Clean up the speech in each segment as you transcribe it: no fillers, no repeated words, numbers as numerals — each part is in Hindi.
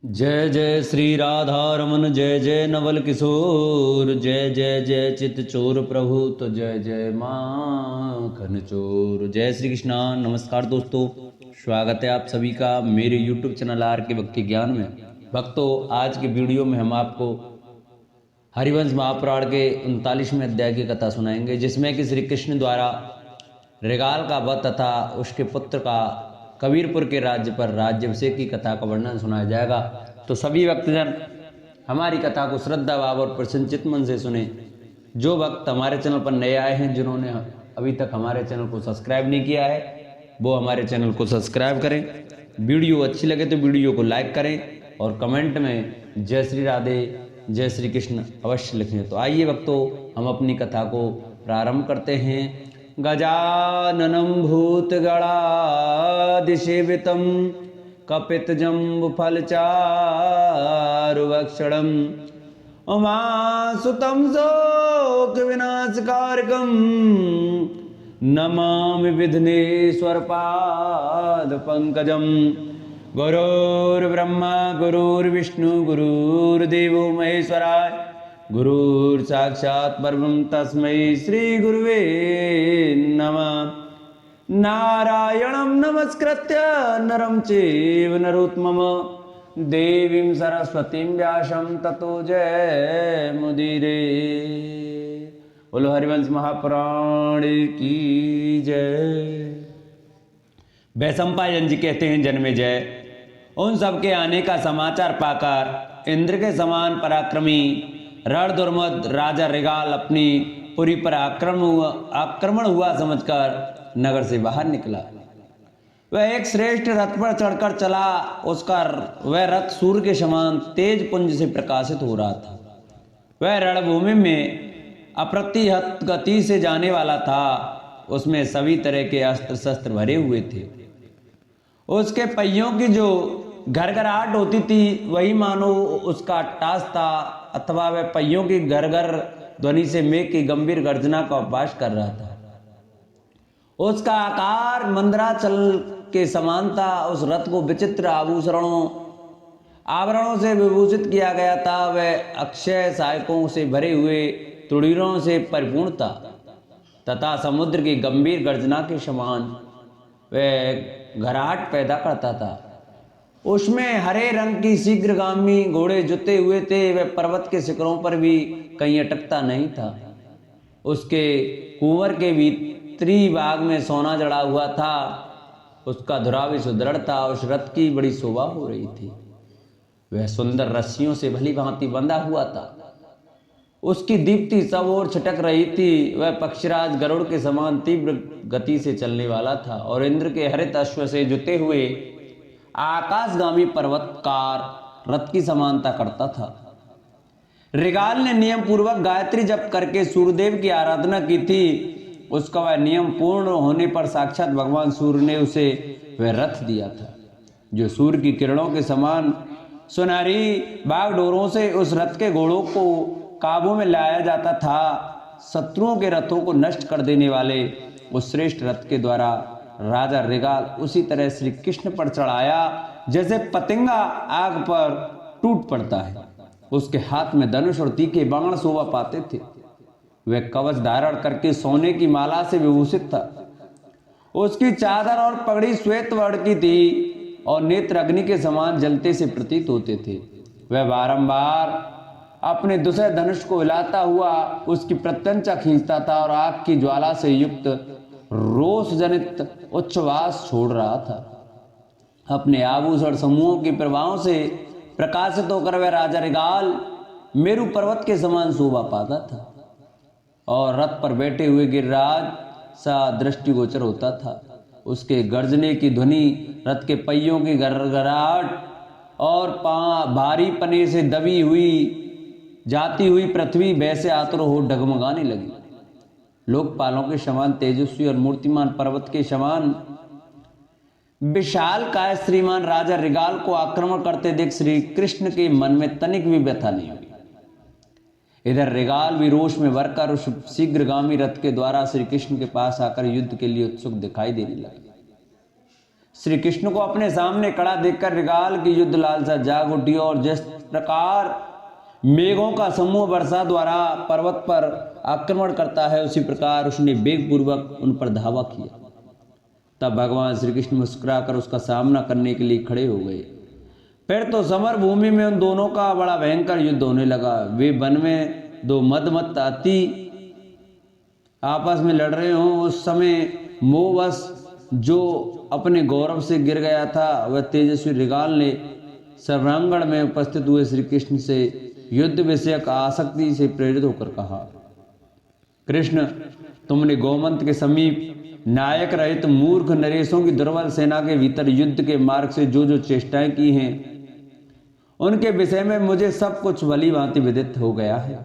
जय जय श्री राधा रमन, जय जय नवल किशोर, जय जय जय चित चोर प्रभु, तो जय जय माखन चोर। जय श्री कृष्णा। नमस्कार दोस्तों, स्वागत है आप सभी का मेरे यूट्यूब चैनल आर के भक्ति ज्ञान में। भक्तों, आज के वीडियो में हम आपको हरिवंश महापुराण के 39वें अध्याय की कथा सुनाएंगे, जिसमें कि श्री कृष्ण द्वारा रिगाल का वध तथा उसके पुत्र का कबीरपुर के राज्य पर राज्याभिषेक की कथा का वर्णन सुनाया जाएगा। तो सभी भक्तजन हमारी कथा को श्रद्धा भाव और प्रसन्नचित मन से सुने। जो भक्त हमारे चैनल पर नए आए हैं, जिन्होंने अभी तक हमारे चैनल को सब्सक्राइब नहीं किया है, वो हमारे चैनल को सब्सक्राइब करें। वीडियो अच्छी लगे तो वीडियो को लाइक करें और कमेंट में जय श्री राधे, जय श्री कृष्ण अवश्य लिखें। तो आइए भक्तों, हम अपनी कथा को प्रारंभ करते हैं। गजाननं भूतगणाधिसेवितं कपितजम्बुफलचारुभक्षणं उमासुतं शोकविनाशकारकं नमामि विघ्नेश्वरपादपङ्कजं। गुरुर्ब्रह्मा गुरुर्विष्णु गुरुर्देवो महेश्वराय, गुरुर्साक्षात् परब्रह्म तस्मै श्री गुरुवे नमः। नारायणं नमस्कृत्य नरं चैव नरोत्तमं, देवीं सरस्वतीं व्यासं ततो जयमुदीरये। बोलो हरिवंश महापुराण की जय। वैशंपायन जी कहते हैं, जन्मेजय, उन सबके आने का समाचार पाकर इंद्र के समान पराक्रमी रणदुर्मद राजा रिगाल अपनी पुरी पर आक्रमण हुआ समझकर नगर से बाहर निकला। वह एक श्रेष्ठ रथ पर चढ़कर चला। उसका वह रथ सूर्य के समान तेज पुंज से प्रकाशित हो रहा था। वह रणभूमि में अप्रतिहत गति से जाने वाला था। उसमें सभी तरह के अस्त्र शस्त्र भरे हुए थे। उसके पहियों की जो घरघराहट होती थी, वही मानो उसका टास था, अथवा वह पहियों की घरघर ध्वनि से मेघ की गंभीर गर्जना का उपवास कर रहा था। उसका आकार मंदराचल के समान था। उस रथ को विचित्र आभरणों से विभूषित किया गया था। वह अक्षय सहायकों से भरे हुए तुड़ीरों से परिपूर्ण था तथा समुद्र की गंभीर गर्जना के समान वह घराहट पैदा करता था। उसमें हरे रंग की शीघ्रगामी घोड़े जुते हुए थे। वह पर्वत के शिखरों पर भी कहीं अटकता नहीं था। उसके कुंवर के भीतरी भाग में सोना जड़ा हुआ था। उसका धुरा भी सुदृढ़ था। उस रथ की बड़ी शोभा हो रही थी। वह सुंदर रस्सियों से भली भांति बंधा हुआ था। उसकी दीप्ति सब ओर छिटक रही थी। वह पक्षीराज गरुड़ के समान तीव्र गति से चलने वाला था और इंद्र के हरित अश्व से जुते हुए आकाशगामी पर्वतकार रथ की समानता करता था। रिगाल ने नियम पूर्वक गायत्री जप करके सूर्यदेव की आराधना की थी। उसका वह नियम पूर्ण होने पर साक्षात भगवान सूर्य ने उसे वह रथ दिया था, जो सूर्य की किरणों के समान सुनहरी बागडोरों से उस रथ के घोड़ों को काबू में लाया जाता था। शत्रुओं के रथों को नष्ट कर देने वाले उस श्रेष्ठ रथ के द्वारा राजा रिगाल उसी तरह श्री कृष्ण पर चढ़ाया जैसे पतंगा आग पर टूट पड़ता है। उसके हाथ में धनुष और तीखे बाण शोभा पाते थे। वह कवच धारण करके सोने की माला से विभूषित था। उसकी चादर और पगड़ी श्वेत वर्ण की थी और नेत्र अग्नि के समान जलते से प्रतीत होते थे। वह बारंबार अपने दूसरे धनुष को हिलाता हुआ उसकी प्रत्यंचा खींचता था और आग की ज्वाला से युक्त रोष जनित उच्छ्वास छोड़ रहा था। अपने आभूषण समूहों की प्रभावों से प्रकाशित होकर वह राजा रिगाल मेरु पर्वत के समान शोभा पाता था और रथ पर बैठे हुए गिरिराज सा दृष्टिगोचर होता था। उसके गर्जने की ध्वनि, रथ के पहियों की गड़गड़ाहट और भारी पने से दबी हुई जाती हुई पृथ्वी वैसे आतुर हो डगमगाने लगी। लोकपालों के समान तेजस्वी और मूर्तिमान पर्वत के समान विशाल काय श्रीमान राजा रिगाल को आक्रमण करते देख श्री कृष्ण के मन में तनिक भी व्यथा नहीं हुई। इधर रिगाल भी रोष में भरकर उस शीघ्रगामी रथ के द्वारा श्री कृष्ण के पास आकर युद्ध के लिए उत्सुक दिखाई देने लगा। श्री कृष्ण को अपने सामने खड़ा देखकर रिगाल की युद्ध लालसा जाग उठी और जिस प्रकार मेघों का समूह वर्षा द्वारा पर्वत पर आक्रमण करता है उसी प्रकार उसने वेग पूर्वक उन पर धावा किया। तब भगवान श्री कृष्ण मुस्कुराकर उसका सामना करने के लिए खड़े हो गए। फिर तो समर भूमि में उन दोनों का बड़ा भयंकर युद्ध होने लगा। वे वन में दो मदमत्त हाथी आपस में लड़ रहे हों। उस समय मोहवश जो अपने गौरव से गिर गया था वह तेजस्वी रिगाल ने सर्वांगण में उपस्थित हुए श्री कृष्ण से युद्ध विषयक आसक्ति से प्रेरित होकर कहा, कृष्ण, तुमने गोमंत के समीप नायक रहित मूर्ख नरेशों की दुर्बल सेना के भीतर युद्ध के मार्ग से जो जो चेष्टाएं की हैं उनके विषय में मुझे सब कुछ भली भांति विदित हो गया है।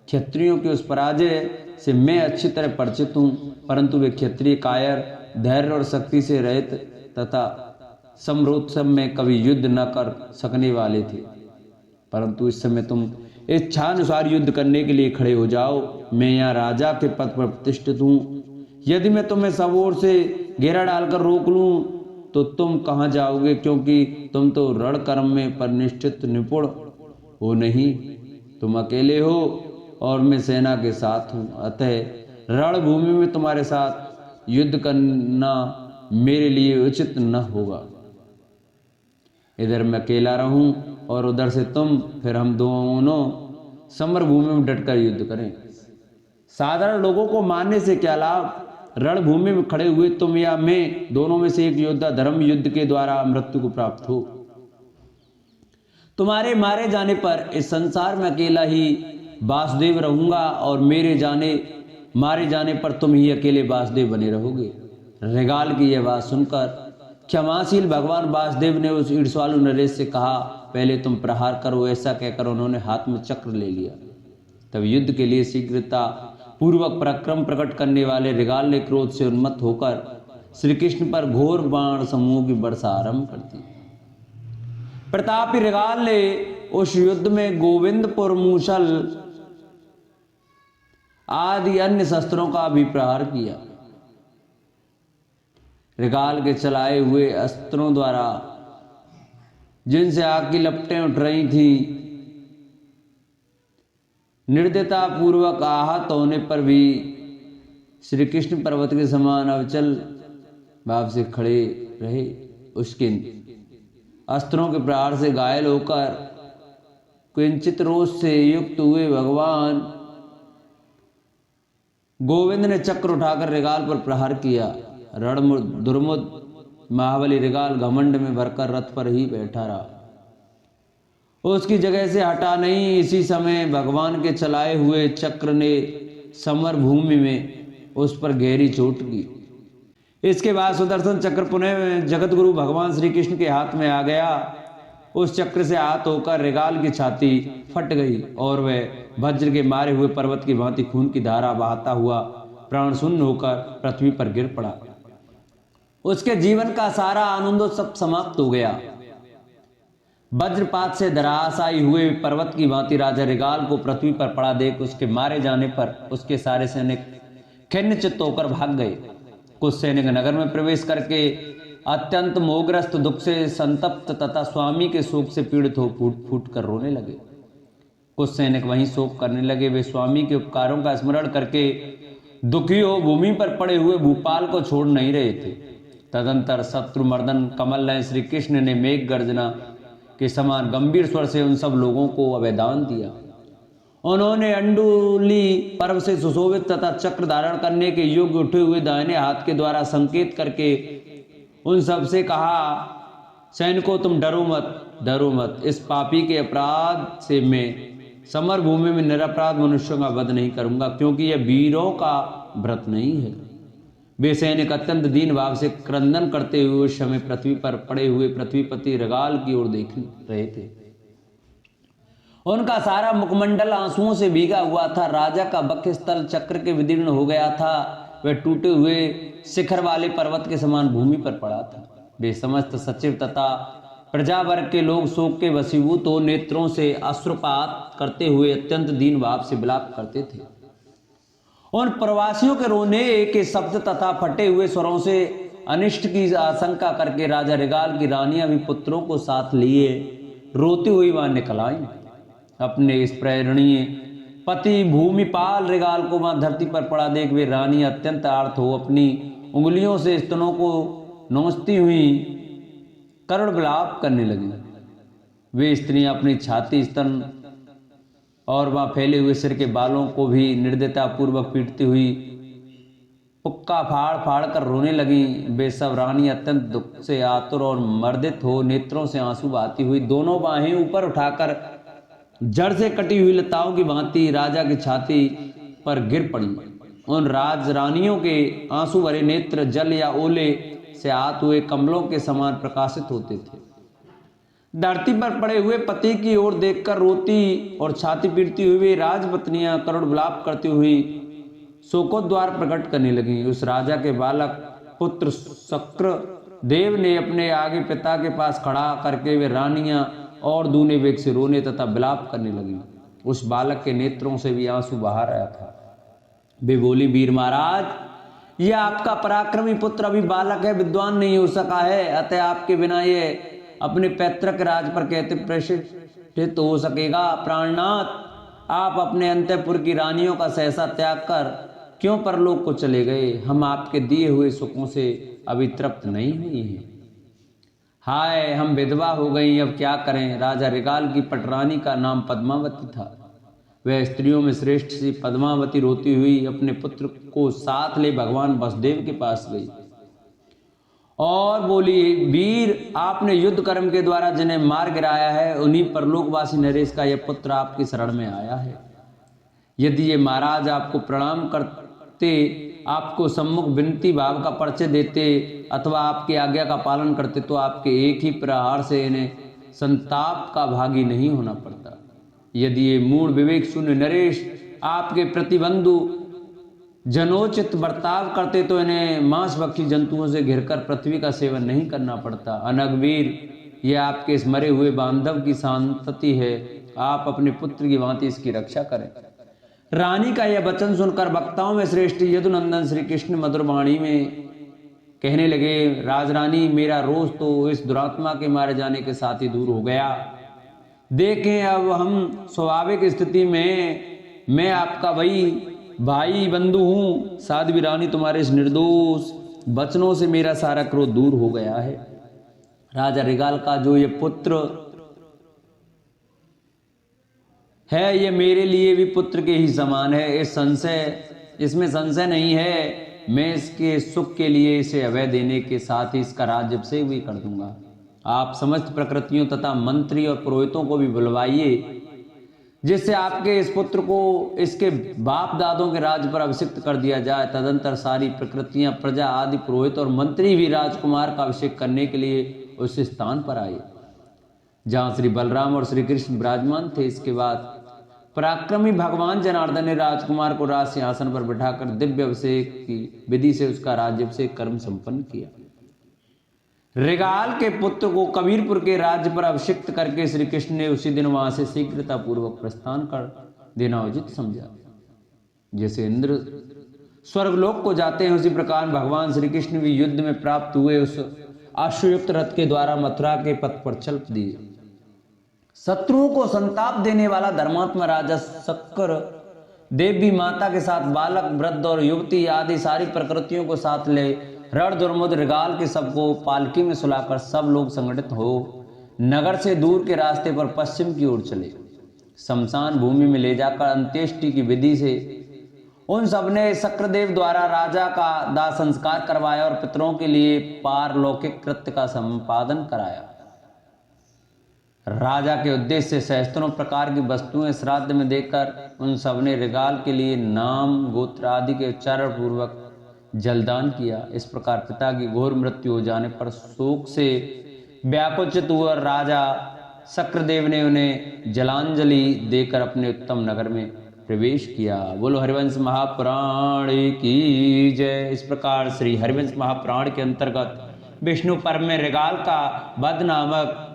क्षत्रियों की उस पराजय से मैं अच्छी तरह परिचित हूं, परंतु वे क्षत्रिय कायर, धैर्य और शक्ति से रहित तथा समरोत्सव में कभी युद्ध न कर सकने वाले थे। परंतु इस समय तुम इच्छानुसार युद्ध करने के लिए खड़े हो जाओ। मैं यहाँ राजा के पद पर प्रतिष्ठित हूँ। यदि मैं तुम्हें सब ओर से घेरा डालकर रोक लूं तो तुम कहाँ जाओगे, क्योंकि तुम तो रणकर्म में परिनिष्ठित निपुण हो नहीं। तुम अकेले हो और मैं सेना के साथ हूँ, अतः रणभूमि में तुम्हारे साथ युद्ध करना मेरे लिए उचित न होगा। इधर मैं अकेला रहूं और उधर से तुम, फिर हम दोनों समर भूमि में डटकर युद्ध करें। साधारण लोगों को मारने से क्या लाभ? रणभूमि में खड़े हुए तुम या मैं, दोनों में से एक योद्धा धर्म युद्ध के द्वारा मृत्यु को प्राप्त हो। तुम्हारे मारे जाने पर इस संसार में अकेला ही वासुदेव रहूंगा और मेरे मारे जाने पर तुम ही अकेले वासुदेव बने रहोगे। रिगाल की यह बात सुनकर क्षमाशील भगवान वासुदेव ने उस ईर्ष्यालु नरेश से कहा, पहले तुम प्रहार करो। ऐसा कहकर उन्होंने हाथ में चक्र ले लिया। तब युद्ध के लिए शीघ्रता पूर्वक पराक्रम प्रकट करने वाले रिगाल ने क्रोध से उन्मत्त होकर श्री कृष्ण पर घोर बाण समूह की वर्षा आरंभ कर दी। प्रतापी रिगाल ने उस युद्ध में गोविंदपुर मूसल आदि अन्य शस्त्रों का भी प्रहार किया। रिगाल के चलाए हुए अस्त्रों द्वारा जिनसे आग की लपटें उठ रही थी, निर्दयता पूर्वक आहत होने पर भी श्री कृष्ण पर्वत के समान अविचल भाव से खड़े रहे। उसके अस्त्रों के प्रहार से घायल होकर किंचित रोष से युक्त हुए भगवान गोविंद ने चक्र उठाकर रिगाल पर प्रहार किया। दुर्मुद महाबली रिगाल घमंड में भरकर रथ पर ही बैठा रहा, उसकी जगह से हटा नहीं। इसी समय भगवान के चलाए हुए चक्र ने समर भूमि में उस पर गहरी चोट की। इसके बाद सुदर्शन चक्र पुनः जगत गुरु भगवान श्री कृष्ण के हाथ में आ गया। उस चक्र से हाथ होकर रिगाल की छाती फट गई और वह वज्र के मारे हुए पर्वत की भांति खून की धारा बहाता हुआ प्राण शून्य होकर पृथ्वी पर गिर पड़ा। उसके जीवन का सारा आनंदोत्सव समाप्त हो गया। वज्रपात से धराशायी हुए पर्वत की भांति राजा रिगाल को पृथ्वी पर पड़ा देख उसके मारे जाने पर उसके सारे सैनिक खिन्न चित्त होकर भाग गए। कुछ सैनिक नगर में प्रवेश करके अत्यंत मोहग्रस्त दुख से संतप्त तथा स्वामी के शोक से पीड़ित हो फूट फूट कर रोने लगे। कुछ सैनिक वहीं शोक करने लगे। वे स्वामी के उपकारों का स्मरण करके दुखी हो भूमि पर पड़े हुए भूपाल को छोड़ नहीं रहे थे। तदंतर शत्रुमर्दन कमल नयन श्री कृष्ण ने मेघ गर्जना के समान गंभीर स्वर से उन सब लोगों को अभयदान दिया। उन्होंने अंडुली पर्व से सुशोभित तथा चक्र धारण करने के योग्य उठे हुए दाहिने हाथ के द्वारा संकेत करके उन सब से कहा, सैनिकों तुम डरो मत। इस पापी के अपराध से मैं समर भूमि में निरपराध मनुष्यों का वध नहीं करूंगा, क्योंकि यह वीरों का व्रत नहीं है। वे सैनिक अत्यंत दीन भाव से क्रंदन करते हुए उस समय पृथ्वी पर पड़े हुए पृथ्वीपति रिगाल की ओर देख रहे थे। उनका सारा मुखमंडल आंसुओं से भीगा हुआ था। राजा का वक्षस्थल चक्र के विदीर्ण हो गया था। वह टूटे हुए शिखर वाले पर्वत के समान भूमि पर पड़ा था। वे समस्त सचिव तथा प्रजा वर्ग के लोग शोक के वशीभूत हो नेत्रों से अश्रुपात करते हुए अत्यंत दीन भाव से विलाप करते थे। उन प्रवासियों के रोने के शब्द तथा फटे हुए स्वरों से अनिष्ट की आशंका करके राजा रिगाल की रानियां भी पुत्रों को साथ लिए रोती हुई वहां निकल आई। अपने इस प्रेरणीय पति भूमिपाल रिगाल को वहां धरती पर पड़ा देख वे रानी अत्यंत आर्त हो अपनी उंगलियों से स्तनों को नोचती हुई करुण विलाप करने लगी। वे स्त्रियां अपनी छाती, स्तन और वहां फैले हुए सिर के बालों को भी निर्दयता पूर्वक पीटती हुई पुक्का फाड़ फाड़ कर रोने लगी। वे सब रानी अत्यंत दुख से आतुर और मर्दित हो नेत्रों से आंसू बहाती हुई दोनों बाहें ऊपर उठाकर जड़ से कटी हुई लताओं की भांति राजा की छाती पर गिर पड़ी। उन राज रानियों के आंसू भरे नेत्र जल या ओले से आत हुए कमलों के समान प्रकाशित होते थे। धरती पर पड़े हुए पति की ओर देखकर रोती और छाती पीटती हुई राजपत्नियां करुण विलाप करती हुई शोकोद्वार प्रकट करने लगी। उस राजा के बालक पुत्र शक्र देव ने अपने आगे पिता के पास खड़ा करके वे रानियां और दूने वेग से रोने तथा विलाप करने लगी। उस बालक के नेत्रों से भी आंसू बहा रहा था। वे बोली, वीर महाराज, यह आपका पराक्रमी पुत्र अभी बालक है, विद्वान नहीं हो सका है, अतः आपके बिना ये अपने पैतृक राज पर कैसे प्रतिष्ठित हो सकेगा। प्राणनाथ, आप अपने अंतःपुर की रानियों का सहसा त्याग कर क्यों परलोक को चले गए? हम आपके दिए हुए सुखों से अभी तृप्त नहीं हुई हैं। हाय, हम विधवा हो गई, अब क्या करें? राजा रिगाल की पटरानी का नाम पद्मावती था। वह स्त्रियों में श्रेष्ठ सी पद्मावती रोती हुई अपने पुत्र को साथ ले भगवान वसुदेव के पास गई और बोली, वीर, आपने युद्ध कर्म के द्वारा जिन्हें मार गिराया है उन्हीं परलोकवासी नरेश का यह पुत्र आपकी शरण में आया है। यदि ये महाराज आपको प्रणाम करते, आपको सम्मुख विनती भाव का परिचय देते अथवा आपकी आज्ञा का पालन करते तो आपके एक ही प्रहार से इन्हें संताप का भागी नहीं होना पड़ता। यदि ये मूढ़ विवेक शून्य नरेश आपके प्रतिबंधु जनोचित बर्ताव करते तो इन्हें मांसभक्षी जंतुओं से घिरकर पृथ्वी का सेवन नहीं करना पड़ता। अनगवीर, यह आपके इस मरे हुए बांधव की संतति है, आप अपने पुत्र की भांति इसकी रक्षा करें। रानी का यह वचन सुनकर वक्ताओं में श्रेष्ठ यदुनंदन श्री कृष्ण मधुर वाणी में कहने लगे, राजरानी, मेरा रोष तो इस दुरात्मा के मारे जाने के साथ ही दूर हो गया। देखें, अब हम स्वाभाविक स्थिति में मैं आपका वही भाई बंधु हूं। साध्वी रानी, तुम्हारे इस निर्दोष वचनों से मेरा सारा क्रोध दूर हो गया है। राजा रिगाल का जो ये पुत्र है, ये मेरे लिए भी पुत्र के ही समान है, इसमें संशय नहीं है। मैं इसके सुख के लिए इसे अभय देने के साथ ही इसका राज्याभिषेक भी कर दूंगा। आप समस्त प्रकृतियों तथा मंत्री और पुरोहितों को भी बुलवाइए, जिससे आपके इस पुत्र को इसके बाप दादों के राज पर अभिषिक्त कर दिया जाए। तदंतर सारी प्रकृतियां, प्रजा आदि, पुरोहित और मंत्री भी राजकुमार का अभिषेक करने के लिए उस स्थान पर आए जहां श्री बलराम और श्री कृष्ण विराजमान थे। इसके बाद पराक्रमी भगवान जनार्दन ने राजकुमार को राज सिंहासन पर बिठाकर दिव्य अभिषेक की विधि से उसका राज्याभिषेक कर्म संपन्न किया। रिगाल के पुत्र को कबीरपुर के राज्य पर अभिषिक्त करके श्री कृष्ण ने उसी दिन वहां से शीघ्रता पूर्वक प्रस्थान कर देना उचित समझा। जैसे इंद्र स्वर्गलोक को जाते हैं, उसी प्रकार भगवान श्री कृष्ण भी युद्ध में प्राप्त हुए उस अश्वयुक्त रथ के द्वारा मथुरा के पथ पर चल दिए। शत्रुओं को संताप देने वाला धर्मात्मा राजा शक्र देव भी माता के साथ बालक, वृद्ध और युवती आदि सारी प्रकृतियों को साथ ले रण दुर्मुद रिगाल के सबको पालकी में सुलाकर सब लोग संगठित हो नगर से दूर के रास्ते पर पश्चिम की ओर चले। शमशान भूमि में ले जाकर अंत्येष्टि की विधि से उन सबने शक्रदेव द्वारा राजा का दाह संस्कार करवाया और पितरों के लिए पारलौकिक कृत्य का संपादन कराया। राजा के उद्देश्य से सहस्त्रों प्रकार की वस्तुएं श्राद्ध में देकर उन सबने रिगाल के लिए नाम, गोत्र आदि के उच्चारण पूर्वक जलदान किया। इस प्रकार पिता की घोर मृत्यु हो जाने पर शोक से व्याकुचित हुआ राजा शक्रदेव ने उन्हें जलांजलि देकर अपने उत्तम नगर में प्रवेश किया। बोलो हरिवंश महापुराण की जय। इस प्रकार श्री हरिवंश महापुराण के अंतर्गत विष्णु पर्व में रिगाल का वध नामक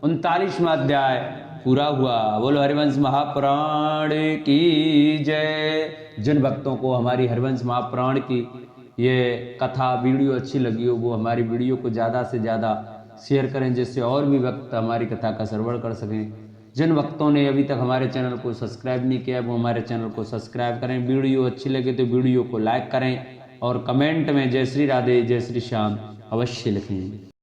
39वां अध्याय पूरा हुआ। बोलो हरिवंश महापुराण की जय। जिन भक्तों को हमारी हरिवंश महापुराण की ये कथा वीडियो अच्छी लगी हो वो हमारी वीडियो को ज़्यादा से ज़्यादा शेयर करें, जिससे और भी भक्त हमारी कथा का श्रवण कर सकें। जिन भक्तों ने अभी तक हमारे चैनल को सब्सक्राइब नहीं किया वो हमारे चैनल को सब्सक्राइब करें। वीडियो अच्छी लगे तो वीडियो को लाइक करें और कमेंट में जय श्री राधे जय श्री श्याम अवश्य लिखें।